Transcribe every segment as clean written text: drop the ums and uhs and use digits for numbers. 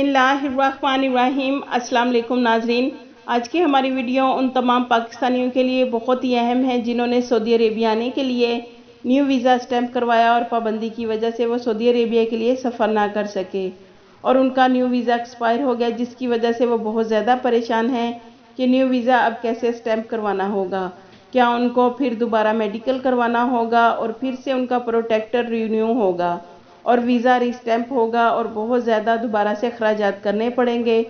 बिस्मिल्लाहिर्रहमानिर्रहीम। अस्सलाम वालेकुम नाजरीन। आज की हमारी वीडियो उन तमाम पाकिस्तानियों के लिए बहुत ही अहम है जिन्होंने सऊदी अरेबिया आने के लिए न्यू वीज़ा स्टैम्प करवाया और पाबंदी की वजह से वो सऊदी अरेबिया के लिए सफ़र ना कर सके और उनका न्यू वीज़ा एक्सपायर हो गया, जिसकी वजह से वो बहुत ज़्यादा परेशान हैं कि न्यू वीज़ा अब कैसे स्टैम्प करवाना होगा। क्या उनको फिर दोबारा मेडिकल करवाना होगा और फिर से उनका प्रोटेक्टर रिन्यू होगा और वीज़ा रीस्टैम्प होगा और बहुत ज़्यादा दोबारा से अखराजात करने पड़ेंगे।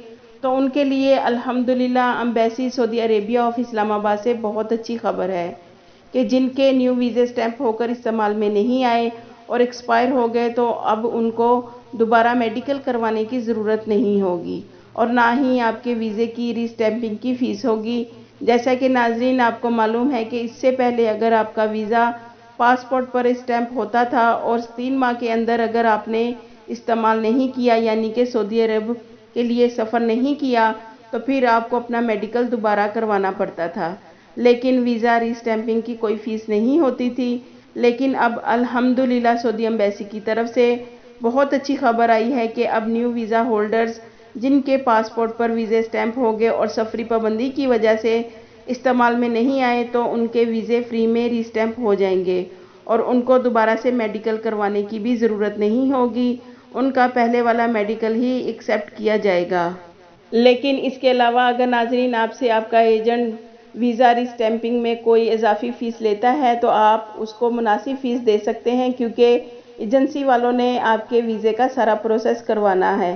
तो उनके लिए अल्हम्दुलिल्लाह embassy Saudi Arabia of Islamabad से बहुत अच्छी खबर है कि जिनके न्यू वीज़े स्टैम्प होकर इस्तेमाल में नहीं आए और एक्सपायर हो गए, तो अब उनको दोबारा मेडिकल करवाने की ज़रूरत नहीं होगी और ना ही आपके वीज़े की रीस्टैम्पिंग की फ़ीस होगी। जैसा कि नाजरीन आपको मालूम है कि इससे पहले अगर आपका वीज़ा पासपोर्ट पर स्टैम्प होता था और 3 माह के अंदर अगर आपने इस्तेमाल नहीं किया, यानी कि सऊदी अरब के लिए सफ़र नहीं किया, तो फिर आपको अपना मेडिकल दोबारा करवाना पड़ता था, लेकिन वीज़ा रीस्टैम्पिंग की कोई फ़ीस नहीं होती थी। लेकिन अब अल्हम्दुलिल्लाह सऊदी एम्बेसी की तरफ से बहुत अच्छी खबर आई है कि अब न्यू वीज़ा होल्डर्स जिनके पासपोर्ट पर वीज़े स्टैम्प हो गए और सफरी पाबंदी की वजह से इस्तेमाल में नहीं आए, तो उनके वीज़े फ्री में रीस्टैम्प हो जाएंगे और उनको दोबारा से मेडिकल करवाने की भी ज़रूरत नहीं होगी। उनका पहले वाला मेडिकल ही एक्सेप्ट किया जाएगा। लेकिन इसके अलावा अगर नाजरीन आपसे आपका एजेंट वीज़ा रीस्टैम्पिंग में कोई इजाफी फ़ीस लेता है तो आप उसको मुनासिब फ़ीस दे सकते हैं, क्योंकि एजेंसी वालों ने आपके वीज़े का सारा प्रोसेस करवाना है,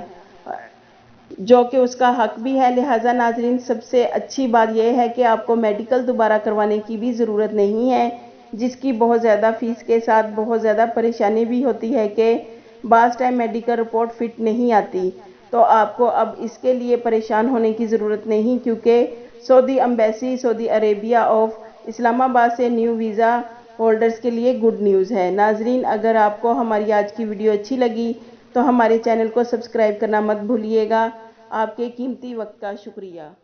जो कि उसका हक भी है। लिहाजा नाजरीन सबसे अच्छी बात यह है कि आपको मेडिकल दोबारा करवाने की भी ज़रूरत नहीं है, जिसकी बहुत ज़्यादा फ़ीस के साथ बहुत ज़्यादा परेशानी भी होती है कि बाज़ टाइम मेडिकल रिपोर्ट फिट नहीं आती। तो आपको अब इसके लिए परेशान होने की ज़रूरत नहीं, क्योंकि Saudi embassy Saudi Arabia of Islamabad से न्यू वीज़ा होल्डर्स के लिए गुड न्यूज़ है। नाजरीन अगर आपको हमारी आज की वीडियो अच्छी लगी तो हमारे चैनल को सब्सक्राइब करना मत भूलिएगा। आपके कीमती वक्त का शुक्रिया।